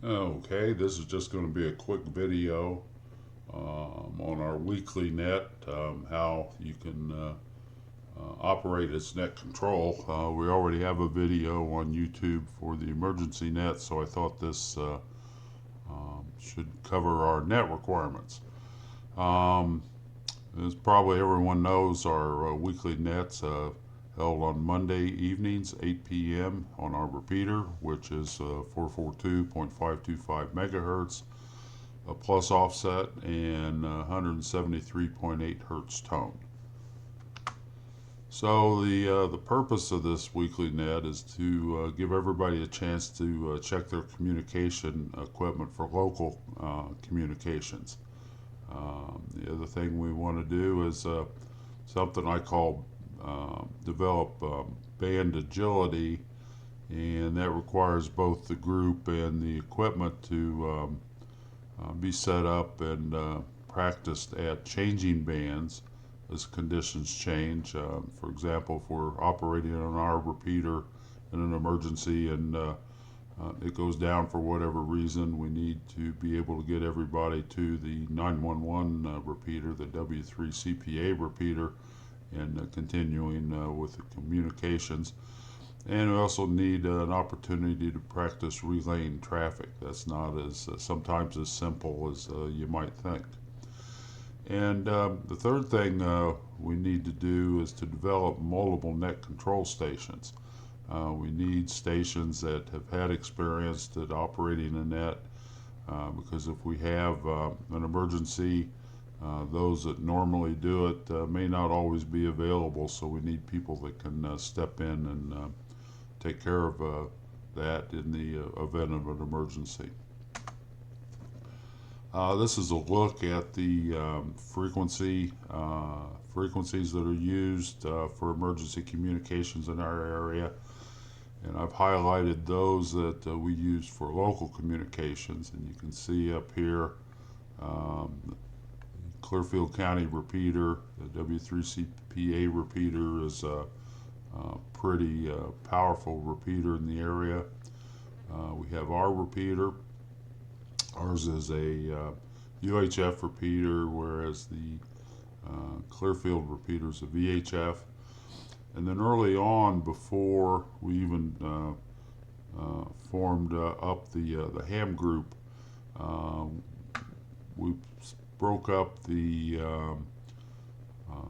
Okay, this is just going to be a quick video on our weekly net, how you can operate its net control. We already have a video on YouTube for the emergency net, so I thought this should cover our net requirements. Um, as probably everyone knows, our weekly nets held on Monday evenings, 8 p.m. on our repeater, which is 442.525 megahertz, a plus offset, and 173.8 hertz tone. So the purpose of this weekly net is to give everybody a chance to check their communication equipment for local communications. The other thing we want to do is something I call develop band agility, and that requires both the group and the equipment to be set up and practiced at changing bands as conditions change. For example, if we're operating on our repeater in an emergency and it goes down for whatever reason, we need to be able to get everybody to the 911 repeater, the W3CPA repeater, and continuing with the communications. And we also need an opportunity to practice relaying traffic. That's not as sometimes as simple as you might think. And the third thing we need to do is to develop multiple net control stations. We need stations that have had experience at operating a net, because if we have an emergency, those that normally do it may not always be available, so we need people that can step in and take care of that in the event of an emergency. This is a look at the frequencies that are used for emergency communications in our area. And I've highlighted those that we use for local communications. And you can see up here, Clearfield County repeater, the W3CPA repeater is a pretty powerful repeater in the area. We have our repeater. Ours is a UHF repeater, whereas the Clearfield repeater is a VHF. And then early on, before we even formed up the ham group, we broke up the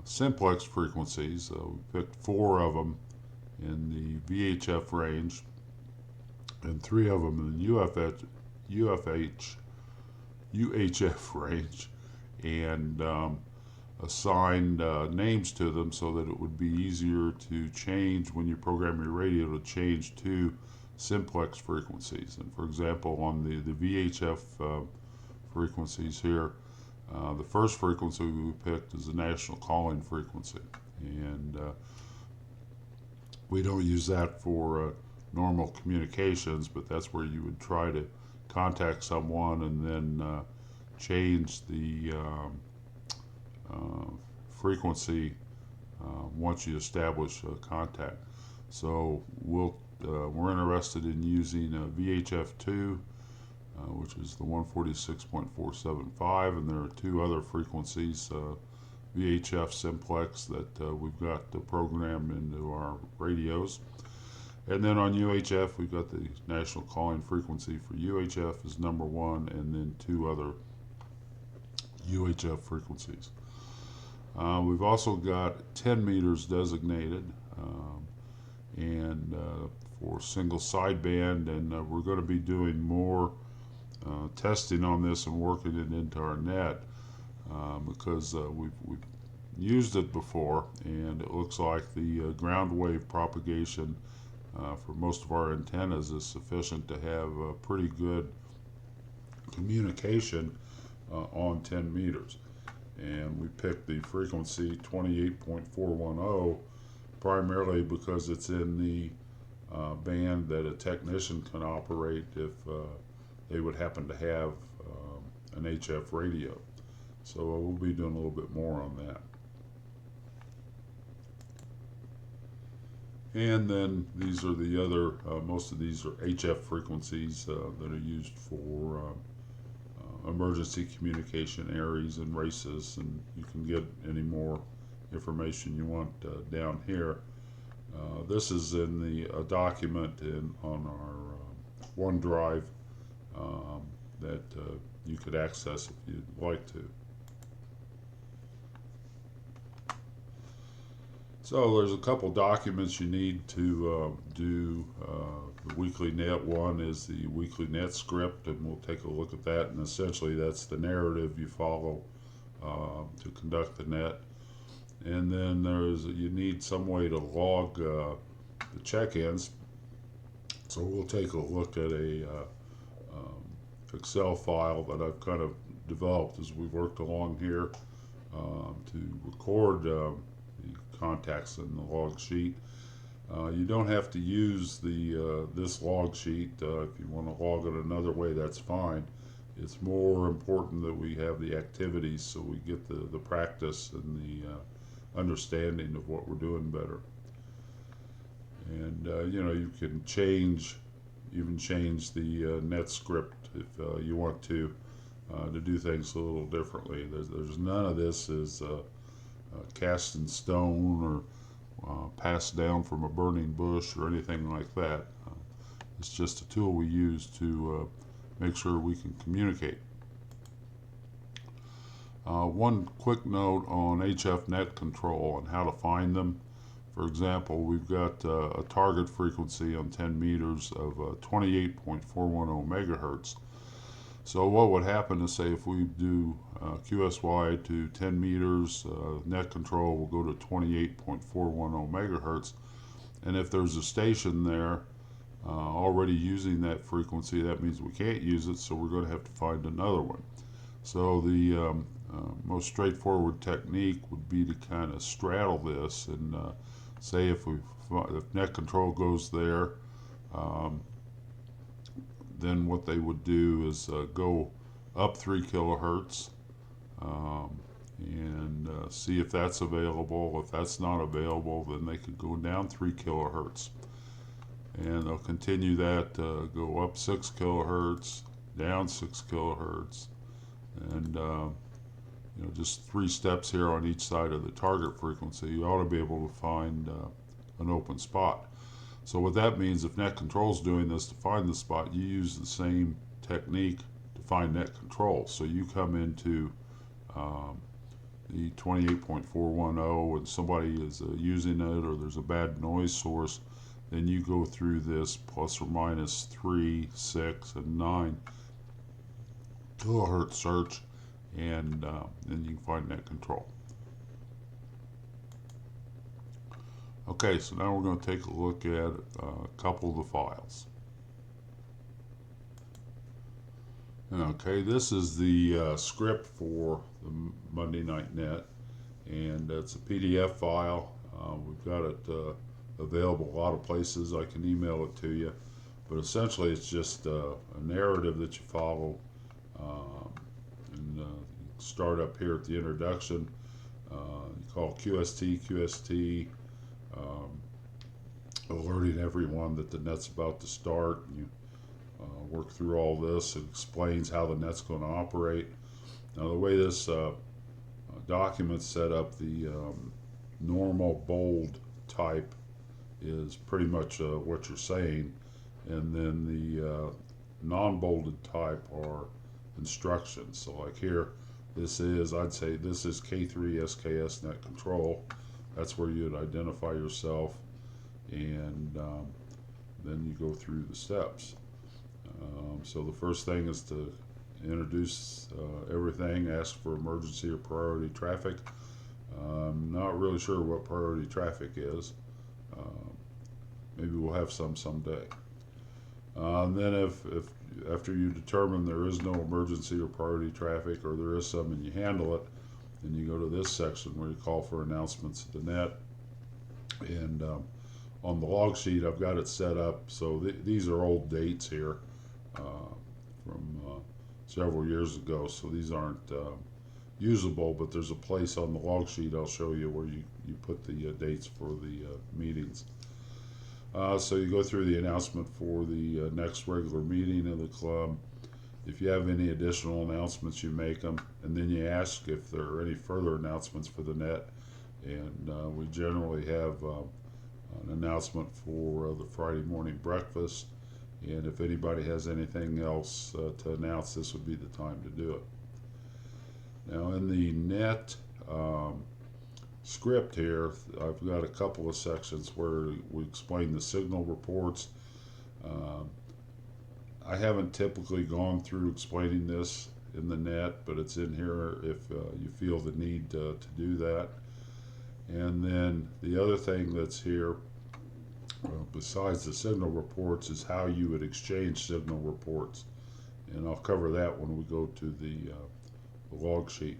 simplex frequencies. We picked 4 of them in the VHF range and 3 of them in the UHF range, and assigned names to them so that it would be easier to change when you program your radio to change to simplex frequencies. And for example, on the VHF frequencies here, the first frequency we picked is the national calling frequency, and we don't use that for normal communications, but that's where you would try to contact someone and then change the frequency once you establish contact. So we're interested in using VHF2, which is the 146.475, and there are 2 other frequencies, VHF simplex, that we've got programmed into our radios. And then on UHF, we've got the national calling frequency for UHF is number 1, and then 2 other UHF frequencies. We've also got 10 meters designated, and for single sideband, and we're going to be doing more testing on this and working it into our net, because we've used it before, and it looks like the ground wave propagation for most of our antennas is sufficient to have a pretty good communication on 10 meters. And we picked the frequency 28.410 primarily because it's in the band that a technician can operate if they would happen to have an HF radio. So we'll be doing a little bit more on that. And then these are the other, most of these are HF frequencies that are used for emergency communication areas and races, and you can get any more information you want down here. This is in the document on our OneDrive that you could access if you'd like to. So there's a couple documents you need to do the weekly net. One is the weekly net script, and we'll take a look at that. And essentially, that's the narrative you follow to conduct the net. And then you need some way to log the check-ins. So we'll take a look at a Excel file that I've kind of developed as we worked along here to record the contacts in the log sheet. You don't have to use this log sheet. If you want to log it another way, that's fine. It's more important that we have the activities so we get the practice and the understanding of what we're doing better. And you can even change the net script if you want to do things a little differently. There's none of this is cast in stone or passed down from a burning bush or anything like that. It's just a tool we use to make sure we can communicate. One quick note on HF net control and how to find them. For example, we've got a target frequency on 10 meters of 28.410 megahertz. So what would happen is, say if we do QSY to 10 meters, net control will go to 28.410 megahertz. And if there's a station there already using that frequency, that means we can't use it, so we're going to have to find another one. So the most straightforward technique would be to kind of straddle this and say if net control goes there, then what they would do is go up 3 kilohertz and see if that's available. If that's not available, then they could go down 3 kilohertz. And they'll continue that, go up 6 kilohertz, down 6 kilohertz, and just 3 steps here on each side of the target frequency. You ought to be able to find an open spot. So what that means, if net control is doing this to find the spot, you use the same technique to find net control. So you come into the 28.410 and somebody is using it, or there's a bad noise source, then you go through this plus or minus 3, 6, and 9 kilohertz search, and then you can find net control. Okay, so now we're going to take a look at a couple of the files. Okay, this is the script for the Monday Night Net, and it's a PDF file. We've got it available a lot of places. I can email it to you, but essentially it's just a narrative that you follow. And start up here at the introduction. You call QST, alerting everyone that the net's about to start. You work through all this. It explains how the net's going to operate. Now the way this document's set up, the normal bold type is pretty much what you're saying, and then the non-bolded type are instructions. So like here, I'd say this is K3SKS net control. That's where you'd identify yourself, and then you go through the steps. So the first thing is to introduce everything, ask for emergency or priority traffic. I'm not really sure what priority traffic is. Maybe we'll have some someday. Then if after you determine there is no emergency or priority traffic, or there is some and you handle it, then you go to this section where you call for announcements of the net. And on the log sheet, I've got it set up so these are old dates here from several years ago, so these aren't usable, but there's a place on the log sheet I'll show you where you put the dates for the meetings. So you go through the announcement for the next regular meeting of the club. If you have any additional announcements, you make them, and then you ask if there are any further announcements for the net. And we generally have an announcement for the Friday morning breakfast. And if anybody has anything else to announce, this would be the time to do it. Now, in the net script here, I've got a couple of sections where we explain the signal reports. I haven't typically gone through explaining this in the net, but it's in here if you feel the need to do that. And then the other thing that's here, besides the signal reports, is how you would exchange signal reports. And I'll cover that when we go to the log sheet.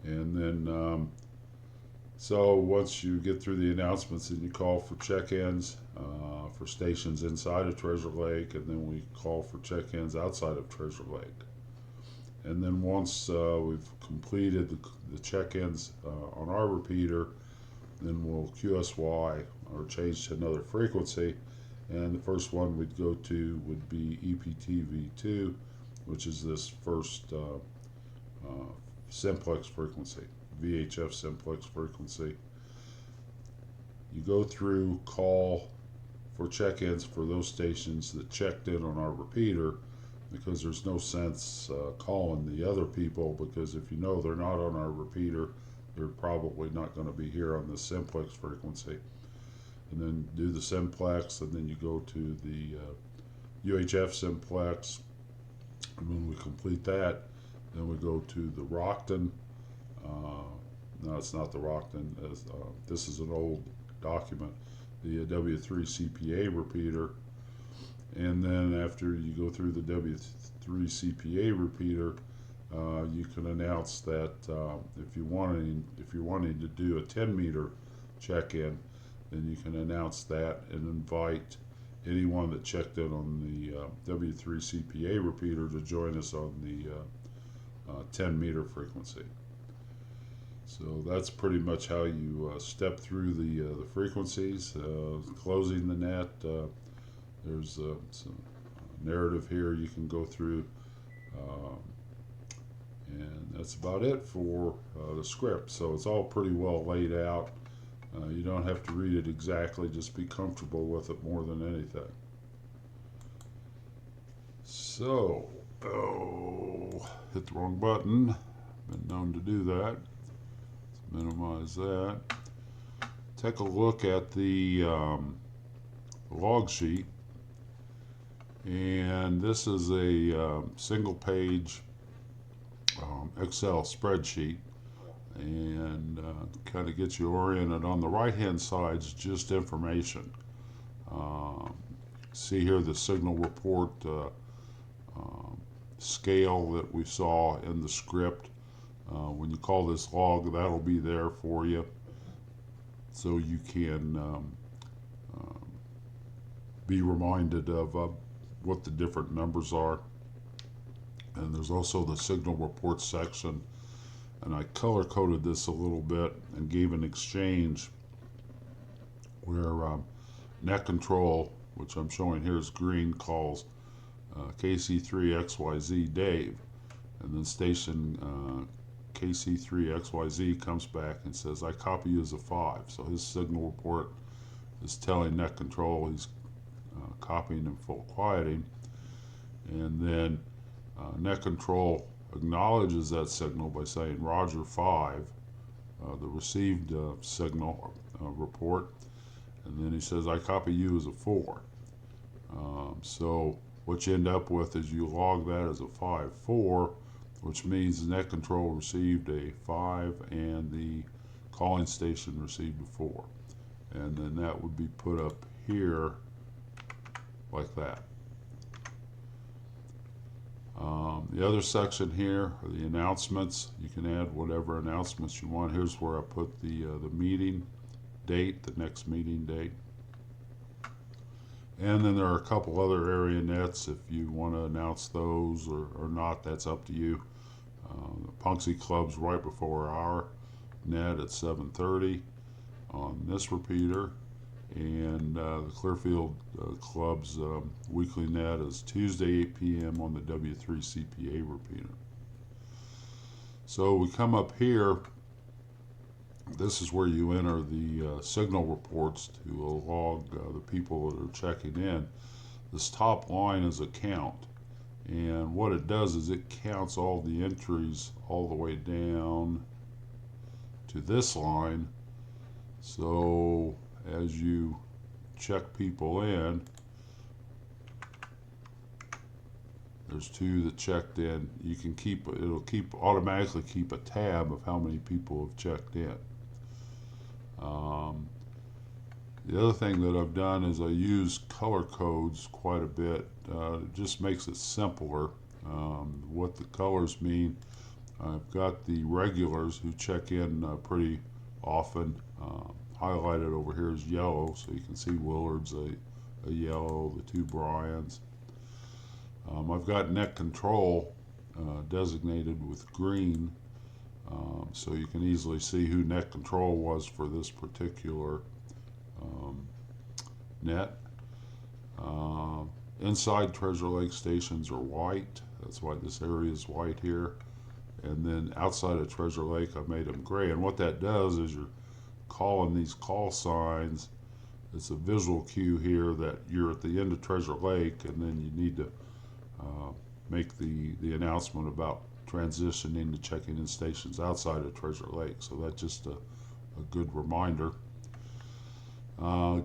And then, so once you get through the announcements, then you call for check-ins for stations inside of Treasure Lake, and then we call for check-ins outside of Treasure Lake. And then once we've completed the check-ins on our repeater, then we'll QSY or change to another frequency. And the first one we'd go to would be EPTV2, which is this first simplex frequency, VHF simplex frequency. You go through, call for check-ins for those stations that checked in on our repeater, because there's no sense calling the other people, because if you know they're not on our repeater, they're probably not going to be here on the simplex frequency. And then do the simplex, and then you go to the UHF simplex, and when we complete that, then we go to the Rockton. No, it's not the Rockton. This is an old document, the W3CPA repeater. And then after you go through the W3CPA repeater, you can announce that if you're wanting to do a 10-meter check-in, then you can announce that and invite anyone that checked in on the W3CPA repeater to join us on the 10-meter frequency. So that's pretty much how you step through the frequencies. Closing the net, there's some narrative here you can go through, and that's about it for the script. So it's all pretty well laid out. You don't have to read it exactly, just be comfortable with it more than anything. So, hit the wrong button. Been known to do that. Let's minimize that. Take a look at the log sheet. And this is a single page Excel spreadsheet, and kind of gets you oriented. On the right hand side is just information. See here the signal report scale that we saw in the script. When you call this log, that'll be there for you, so you can be reminded of what the different numbers are. And there's also the signal report section, and I color coded this a little bit and gave an exchange where net control, which I'm showing here is green, calls KC3XYZ Dave, and then station KC3XYZ comes back and says, I copy you as a 5. So his signal report is telling net control he's copying and full quieting, and then net control acknowledges that signal by saying Roger 5, the received signal report, and then he says I copy you as a 4. So what you end up with is you log that as a 5-4, which means net control received a 5 and the calling station received a 4, and then that would be put up here like that. The other section here are the announcements. You can add whatever announcements you want. Here's where I put the meeting date, the next meeting date. And then there are a couple other area nets if you want to announce those or not, that's up to you. The Punxsy Club's right before our net at 7:30 on this repeater, And the Clearfield Club's weekly net is Tuesday 8 p.m. on the W3CPA repeater. So we come up here. This is where you enter the signal reports to log the people that are checking in. This top line is a count, and what it does is it counts all the entries all the way down to this line. So as you check people in, there's 2 that checked in. You can it'll automatically keep a tab of how many people have checked in. The other thing that I've done is I use color codes quite a bit. It just makes it simpler. What the colors mean, I've got the regulars who check in pretty often. Highlighted over here is yellow, so you can see Willard's a yellow, the 2 Bryans. I've got net control designated with green, so you can easily see who net control was for this particular net. Inside Treasure Lake stations are white. That's why this area is white here. And then outside of Treasure Lake, I made them gray. And what that does is you're calling these call signs. It's a visual cue here that you're at the end of Treasure Lake, and then you need to make the announcement about transitioning to checking in stations outside of Treasure Lake. So that's just a good reminder.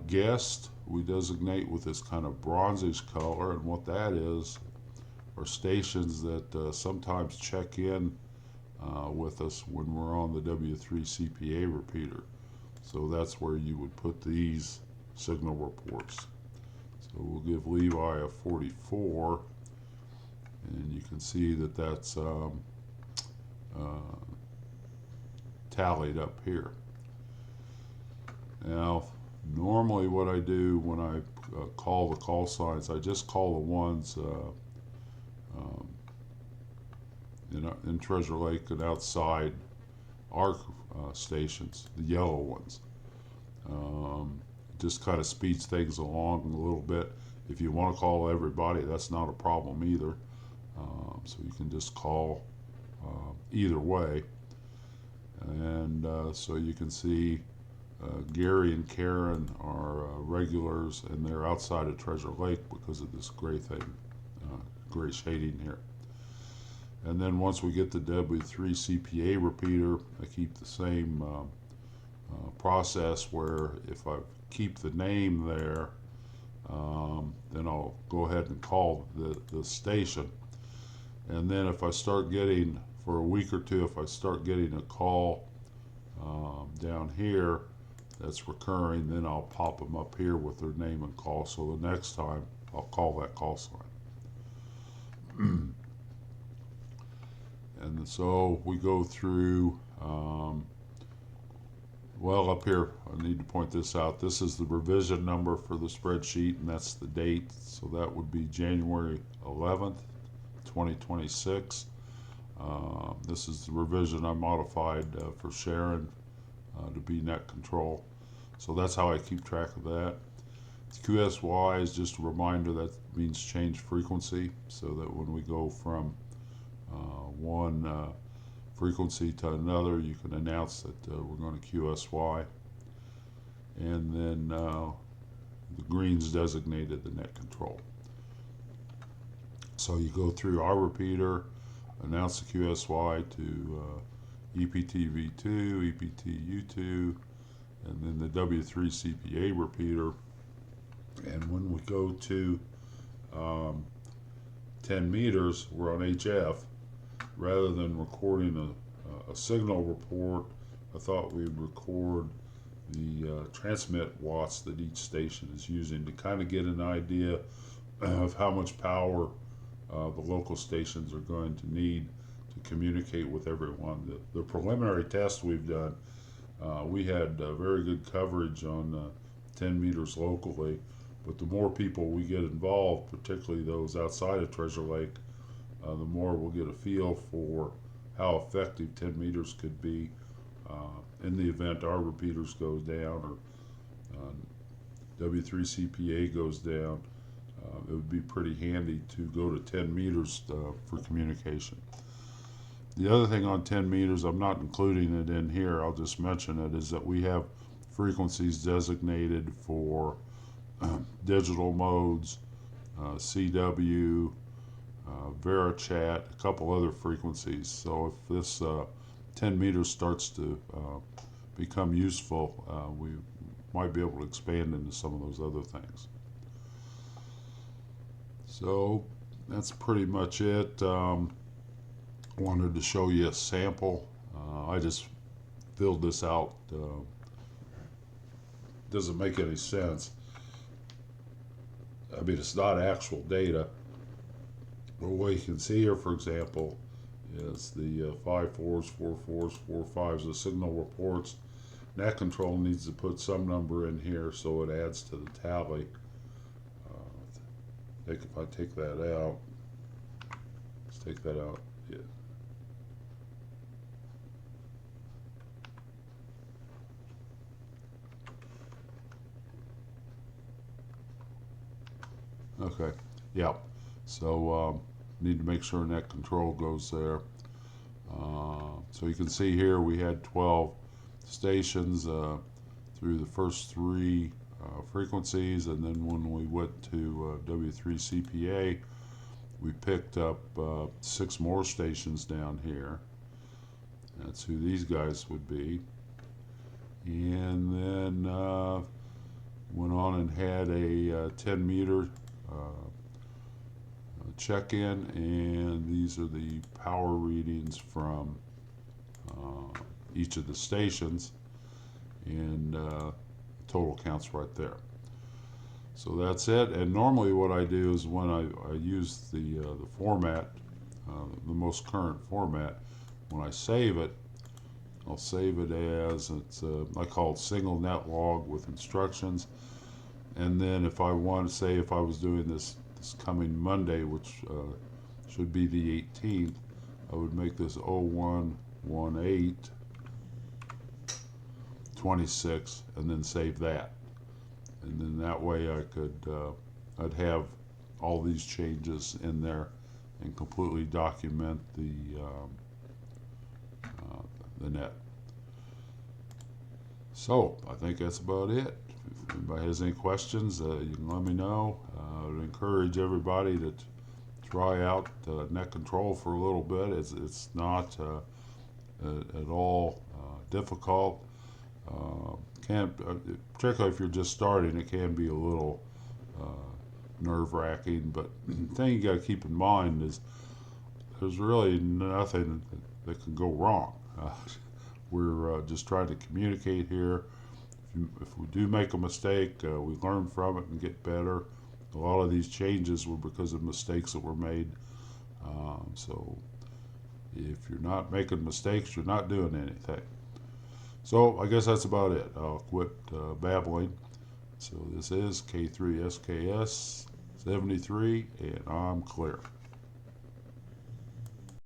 Guest, we designate with this kind of bronzish color, and what that is are stations that sometimes check in with us when we're on the W3CPA repeater. So that's where you would put these signal reports. So we'll give Levi a 44, and you can see that that's tallied up here. Now, normally what I do when I call the call signs, I just call the ones in Treasure Lake and outside our stations, the yellow ones. Just kind of speeds things along a little bit. If you want to call everybody, that's not a problem either. So you can just call either way. And so you can see Gary and Karen are regulars, and they're outside of Treasure Lake because of this gray thing, gray shading here. And then once we get the W3CPA repeater, I keep the same process where if I keep the name there, then I'll go ahead and call the station. And then if I start getting, for a week or two, if I start getting a call down here that's recurring, then I'll pop them up here with their name and call. So the next time I'll call that call sign. And so we go through, well, up here, I need to point this out. This is the revision number for the spreadsheet, and that's the date. So that would be January 11th, 2026. This is the revision I modified for Sharon to be net control. So that's how I keep track of that. QSY is just a reminder that means change frequency, so that when we go from one frequency to another, you can announce that we're going to QSY. And then the green's designated the net control. So you go through our repeater, announce the QSY to EPTV2, EPTU2, and then the W3CPA repeater. And when we go to 10 meters, we're on HF. Rather than recording a signal report, I thought we'd record the transmit watts that each station is using to kind of get an idea of how much power the local stations are going to need to communicate with everyone. The preliminary test we've done, we had very good coverage on 10 meters locally, but the more people we get involved, particularly those outside of Treasure Lake, the more we'll get a feel for how effective 10 meters could be in the event our repeaters goes down or W3CPA goes down, it would be pretty handy to go to 10 meters for communication. The other thing on 10 meters, I'm not including it in here, I'll just mention it, is that we have frequencies designated for digital modes, CW, VeriChat, a couple other frequencies. So if this 10 meters starts to become useful, we might be able to expand into some of those other things. So that's pretty much it. Wanted to show you a sample. I just filled this out. Doesn't make any sense. I mean, it's not actual data. But what you can see here, for example, is the 5 4s, 4 4s, 4 5s, the signal reports. Net control needs to put some number in here so it adds to the tally. I think if I take that out, let's take that out. Yeah. Okay, yeah. So need to make sure net control goes there. So you can see here we had 12 stations through the first three frequencies, and then when we went to W3CPA, we picked up 6 more stations down here. That's who these guys would be. And then went on and had a 10 meter check-in, and these are the power readings from each of the stations, and total counts right there. So that's it. And normally what I do is when I use the format, the most current format, when I save it, I'll save it as it's I call it single net log with instructions. And then if I want to say, if I was doing this coming Monday, which should be the 18th, I would make this 0118 26 and then save that. And then that way I could I'd have all these changes in there and completely document the net. So I think that's about it. If anybody has any questions, you can let me know. I would encourage everybody to try out net control for a little bit. It's not at all difficult. Particularly if you're just starting, it can be a little nerve-wracking. But the thing you got to keep in mind is there's really nothing that can go wrong. We're just trying to communicate here. If we do make a mistake, we learn from it and get better. A lot of these changes were because of mistakes that were made. So if you're not making mistakes, you're not doing anything. So I guess that's about it. I'll quit babbling. So this is K3SKS 73, and I'm clear.